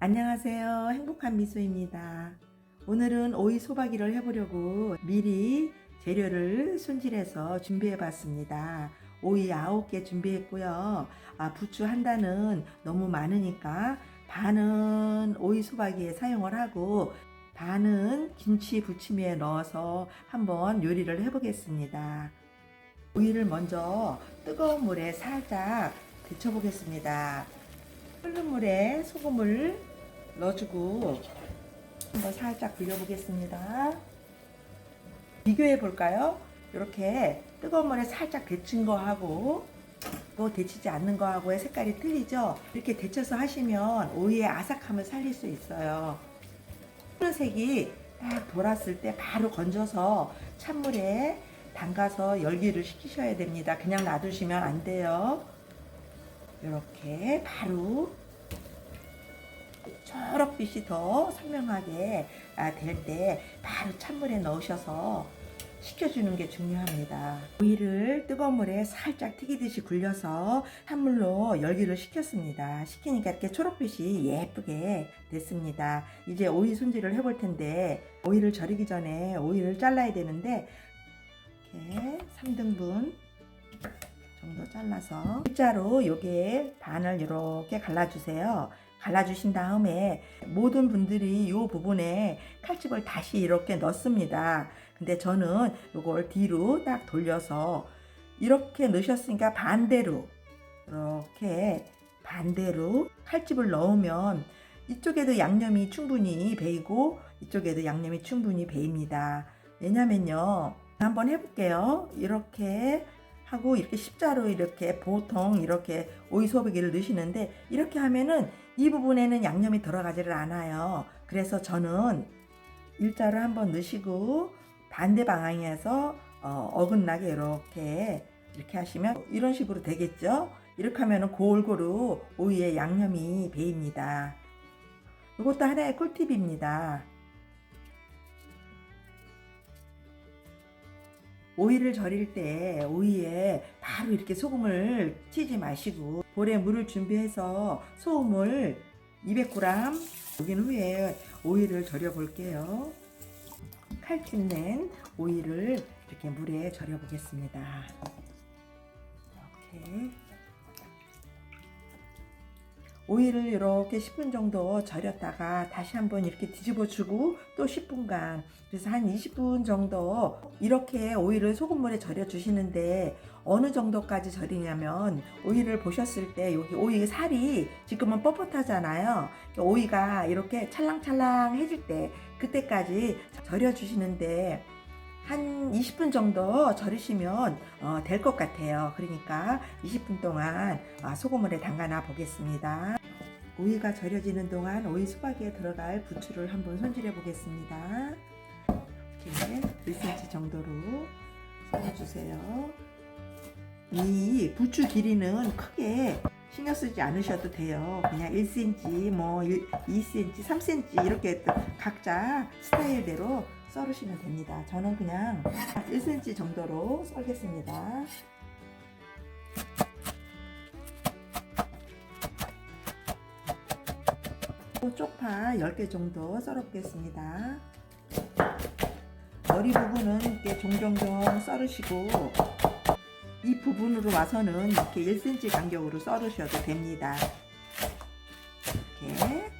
안녕하세요. 행복한 미소입니다. 오늘은 오이 소박이를 해보려고 미리 재료를 손질해서 준비해 봤습니다. 오이 9개 준비했고요. 부추 한 단은 너무 많으니까 반은 오이 소박이에 사용을 하고 반은 김치 부침에 넣어서 한번 요리를 해보겠습니다. 오이를 먼저 뜨거운 물에 살짝 데쳐 보겠습니다. 끓는 물에 소금을 넣어주고 한번 살짝 불려보겠습니다. 비교해 볼까요? 이렇게 뜨거운 물에 살짝 데친 거하고 또 데치지 않는 거하고의 색깔이 틀리죠? 이렇게 데쳐서 하시면 오이의 아삭함을 살릴 수 있어요. 푸른색이 딱 돌았을 때 바로 건져서 찬물에 담가서 열기를 식히셔야 됩니다. 그냥 놔두시면 안 돼요. 이렇게 바로 초록빛이 더 선명하게 될 때 바로 찬물에 넣으셔서 식혀주는 게 중요합니다. 오이를 뜨거운 물에 살짝 튀기듯이 굴려서 찬물로 열기를 식혔습니다. 식히니까 이렇게 초록빛이 예쁘게 됐습니다. 이제 오이 손질을 해볼 텐데 오이를 절이기 전에 오이를 잘라야 되는데 이렇게 3등분 정도 잘라서 일자로 요게 반을 이렇게 갈라주세요. 갈라주신 다음에 모든 분들이 이 부분에 칼집을 다시 이렇게 넣습니다. 근데 저는 이걸 뒤로 딱 돌려서 이렇게 넣으셨으니까 반대로 이렇게 반대로 칼집을 넣으면 이쪽에도 양념이 충분히 배이고 이쪽에도 양념이 충분히 배입니다. 왜냐면요, 한번 해볼게요. 이렇게 하고 이렇게 십자로 이렇게 보통 이렇게 오이 소박이를 넣으시는데 이렇게 하면은 이 부분에는 양념이 들어가지를 않아요. 그래서 저는 일자로 한번 넣으시고 반대 방향에서 어긋나게 이렇게 하시면 이런 식으로 되겠죠. 이렇게 하면은 골고루 오이에 양념이 배입니다. 이것도 하나의 꿀팁입니다. 오이를 절일 때 오이에 바로 이렇게 소금을 치지 마시고 볼에 물을 준비해서 소금을 200g 녹인 후에 오이를 절여 볼게요. 칼집 낸 오이를 이렇게 물에 절여 보겠습니다. 이렇게 오이를 이렇게 10분 정도 절였다가 다시 한번 이렇게 뒤집어 주고 또 10분간, 그래서 한 20분 정도 이렇게 오이를 소금물에 절여 주시는데 어느 정도까지 절이냐면 오이를 보셨을 때 여기 오이 살이 지금은 뻣뻣하잖아요. 오이가 이렇게 찰랑찰랑해질 때 그때까지 절여 주시는데 한 20분 정도 절이시면 될 것 같아요. 그러니까 20분 동안 소금물에 담가놔 보겠습니다. 오이가 절여지는 동안 오이 수박에 들어갈 부추를 한번 손질해 보겠습니다. 이렇게 1cm 정도로 썰어주세요. 이 부추 길이는 크게 신경 쓰지 않으셔도 돼요. 그냥 1cm, 뭐 2cm, 3cm 이렇게 각자 스타일대로 썰으시면 됩니다. 저는 그냥 1cm 정도로 썰겠습니다. 쪽파 10개 정도 썰어보겠습니다. 머리 부분은 이렇게 종종종 썰으시고 이 부분으로 와서는 이렇게 1cm 간격으로 썰으셔도 됩니다. 이렇게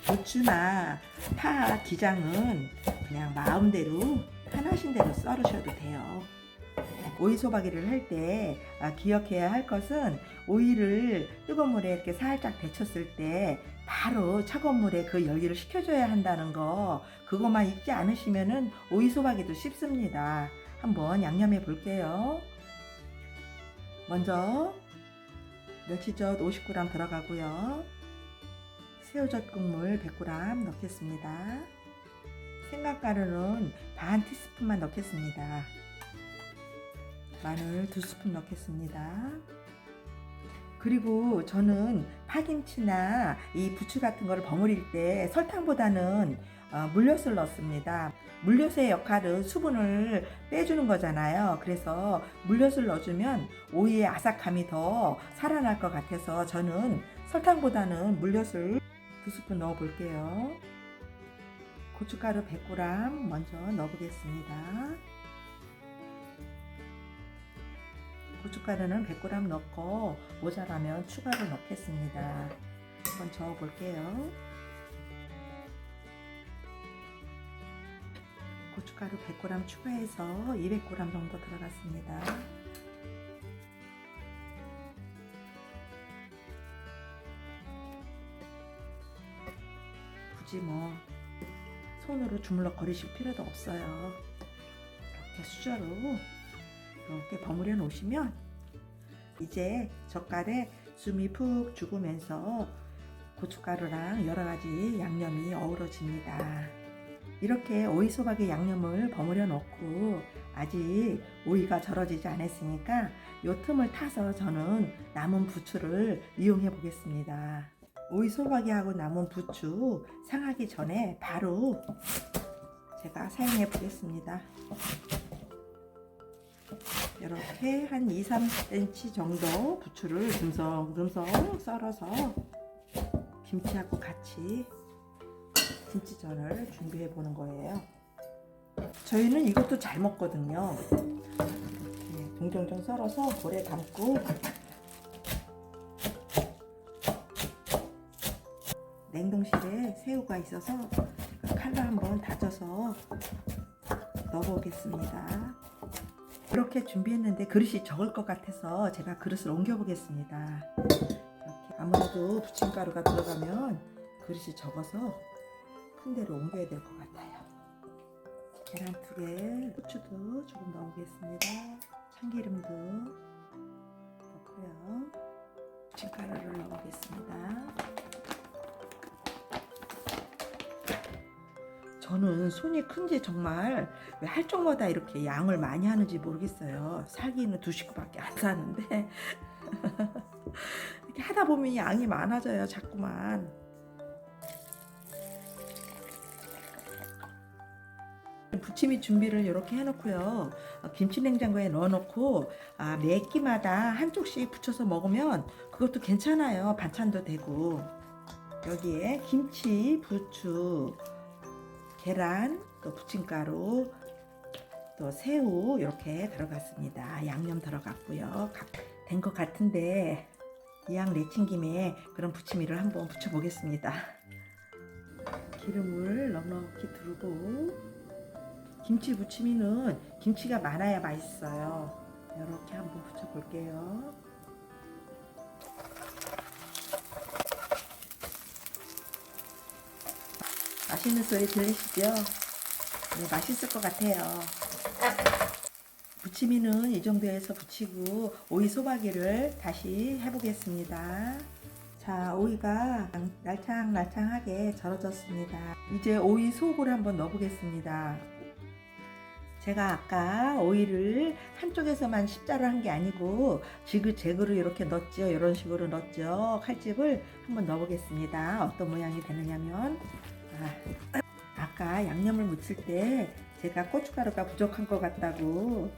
고추나 파, 기장은 그냥 마음대로 편하신 대로 썰으셔도 돼요. 오이 소박이를 할 때 기억해야 할 것은 오이를 뜨거운 물에 이렇게 살짝 데쳤을 때 바로 차가운 물에 그 열기를 식혀줘야 한다는 거, 그것만 잊지 않으시면은 오이 소박이도 쉽습니다. 한번 양념해 볼게요. 먼저 멸치젓 50g 들어가고요. 새우젓 국물 100g 넣겠습니다. 생강가루는 반 티스푼만 넣겠습니다. 마늘 2스푼 넣겠습니다. 그리고 저는 파김치나 이 부추 같은 거를 버무릴 때 설탕보다는 물엿을 넣습니다. 물엿의 역할은 수분을 빼주는 거잖아요. 그래서 물엿을 넣어주면 오이의 아삭함이 더 살아날 것 같아서 저는 설탕보다는 물엿을 2스푼 넣어 볼게요. 고춧가루 100g 먼저 넣어보겠습니다. 고춧가루는 100g 넣고 모자라면 추가로 넣겠습니다. 한번 저어 볼게요. 고춧가루 100g 추가해서 200g 정도 들어갔습니다. 굳이 뭐 손으로 주물럭거리실 필요도 없어요. 이렇게 수저로 이렇게 버무려 놓으시면 이제 젓갈에 숨이 푹 죽으면서 고춧가루랑 여러가지 양념이 어우러집니다. 이렇게 오이소박의 양념을 버무려 놓고 아직 오이가 절여지지 않았으니까 요 틈을 타서 저는 남은 부추를 이용해 보겠습니다. 오이소박이하고 남은 부추 상하기 전에 바로 제가 사용해 보겠습니다. 이렇게 한 2-3cm 정도 부추를 듬성듬성 썰어서 김치하고 같이 김치전을 준비해 보는 거예요. 저희는 이것도 잘 먹거든요. 이렇게 동정정 썰어서 볼에 담고 냉동실에 새우가 있어서 칼로 한번 다져서 넣어보겠습니다. 이렇게 준비했는데 그릇이 적을 것 같아서 제가 그릇을 옮겨 보겠습니다. 이렇게 아무래도 부침가루가 들어가면 그릇이 적어서 큰 데로 옮겨야 될 것 같아요. 계란 2개, 후추도 조금 넣어보겠습니다. 참기름도 넣고요. 부침가루를 넣어보겠습니다. 저는 손이 큰지 정말 왜 할 적마다 이렇게 양을 많이 하는지 모르겠어요. 살기는 2식구밖에 안 사는데 이렇게 하다 보면 양이 많아져요. 자꾸만. 부침이 준비를 이렇게 해놓고요. 김치 냉장고에 넣어놓고 매 끼마다 한쪽씩 부쳐서 먹으면 그것도 괜찮아요. 반찬도 되고. 여기에 김치, 부추, 계란, 또 부침가루, 또 새우 이렇게 들어갔습니다. 양념 들어갔고요. 된 것 같은데 이 양 내친 김에 그런 부침이를 한번 부쳐 보겠습니다. 기름을 넉넉히 두르고 김치 부침이는 김치가 많아야 맛있어요. 이렇게 한번 부쳐 볼게요. 맛있는 소리 들리시죠? 네, 맛있을 것 같아요. 부침이는 이 정도에서 부치고 오이 소박이를 다시 해보겠습니다. 자, 오이가 날창날창하게 절여졌습니다. 이제 오이 속을 한번 넣어보겠습니다. 제가 아까 오이를 한쪽에서만 십자로 한 게 아니고 지그재그로 이렇게 넣었죠. 이런 식으로 넣었죠. 칼집을 한번 넣어보겠습니다. 어떤 모양이 되느냐면 아까 양념을 묻힐 때 제가 고춧가루가 부족한 것 같다고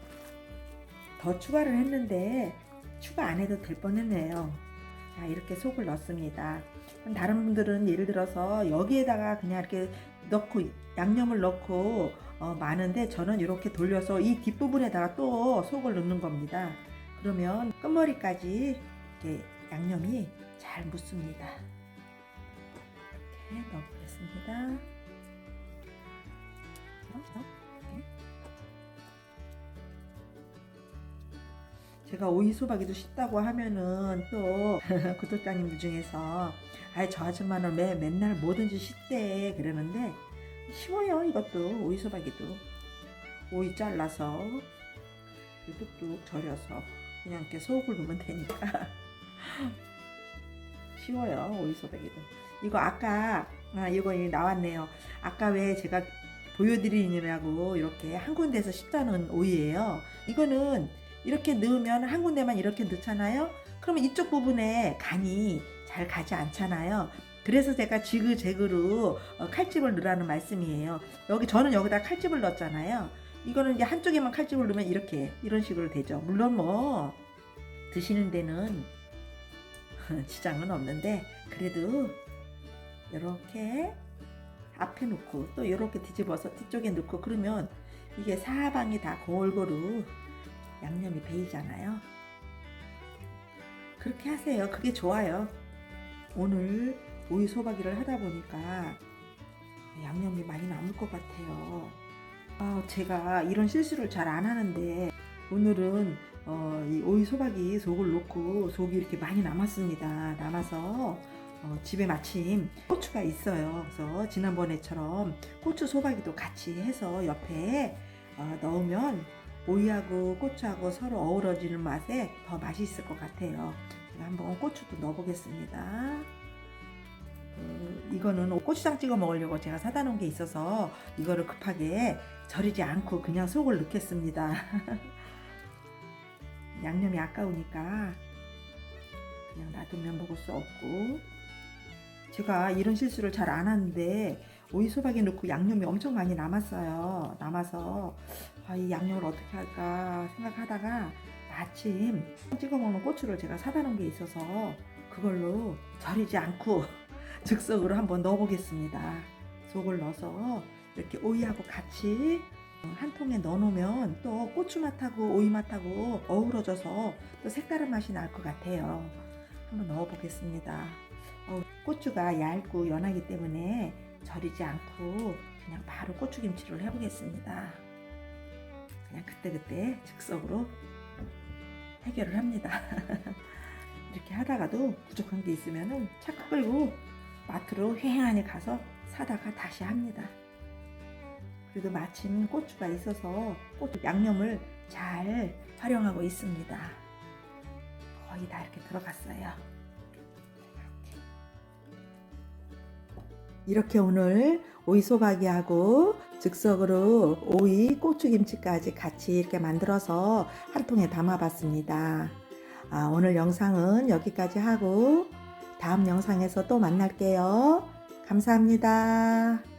더 추가를 했는데 추가 안 해도 될 뻔했네요. 자, 이렇게 속을 넣습니다. 다른 분들은 예를 들어서 여기에다가 그냥 이렇게 넣고 양념을 넣고 많은데 저는 이렇게 돌려서 이 뒷부분에다가 또 속을 넣는 겁니다. 그러면 끝머리까지 이렇게 양념이 잘 묻습니다. 이렇게 넣어보겠습니다. 제가 오이 소박이도 쉽다고 하면은 또 구독자님들 중에서 저 아줌마는 맨날 뭐든지 쉽대 그러는데 쉬워요. 이것도 오이 소박이도 오이 잘라서 뚝뚝 절여서 그냥 이렇게 속을 넣으면 되니까 쉬워요. 오이 소박이도. 이거 아까 이거 나왔네요. 아까 왜 제가 보여드리느라고 이렇게 한 군데에서 씹다는 오이예요. 이거는 이렇게 넣으면 한 군데만 이렇게 넣잖아요. 그러면 이쪽 부분에 간이 잘 가지 않잖아요. 그래서 제가 지그재그로 칼집을 넣으라는 말씀이에요. 저는 여기다 칼집을 넣었잖아요. 이거는 이제 한쪽에만 칼집을 넣으면 이렇게 이런 식으로 되죠. 물론 뭐 드시는 데는 지장은 없는데 그래도 이렇게 앞에 놓고 또 이렇게 뒤집어서 뒤쪽에 넣고 그러면 이게 사방이 다 골고루 양념이 배이잖아요. 그렇게 하세요. 그게 좋아요. 오늘 오이 소박이를 하다 보니까 양념이 많이 남을 것 같아요. 제가 이런 실수를 잘 안 하는데 오늘은 이 오이 소박이 속을 놓고 속이 이렇게 많이 남았습니다. 남아서 집에 마침 고추가 있어요. 그래서 지난번에처럼 고추 소박이도 같이 해서 옆에 넣으면 오이하고 고추하고 서로 어우러지는 맛에 더 맛있을 것 같아요. 제가 한번 고추도 넣어보겠습니다. 이거는 고추장 찍어 먹으려고 제가 사다 놓은 게 있어서 이거를 급하게 절이지 않고 그냥 속을 넣겠습니다. 양념이 아까우니까 그냥 놔두면 먹을 수 없고, 제가 이런 실수를 잘 안 하는데 오이 소박이 넣고 양념이 엄청 많이 남았어요. 남아서 이 양념을 어떻게 할까 생각하다가 마침 찍어 먹는 고추를 제가 사다 놓은 게 있어서 그걸로 절이지 않고 즉석으로 한번 넣어 보겠습니다. 속을 넣어서 이렇게 오이하고 같이 한 통에 넣어 놓으면 또 고추 맛하고 오이 맛하고 어우러져서 또 색다른 맛이 날 것 같아요. 한번 넣어 보겠습니다. 고추가 얇고 연하기 때문에 절이지 않고 그냥 바로 고추김치를 해보겠습니다. 그냥 그때그때 즉석으로 해결을 합니다. 이렇게 하다가도 부족한 게 있으면 차 끌고 마트로 휑하니 가서 사다가 다시 합니다. 그래도 마침 고추가 있어서 고추 양념을 잘 활용하고 있습니다. 거의 다 이렇게 들어갔어요. 이렇게 오늘 오이 소박이하고 즉석으로 오이 고추김치까지 같이 이렇게 만들어서 한 통에 담아봤습니다. 오늘 영상은 여기까지 하고 다음 영상에서 또 만날게요. 감사합니다.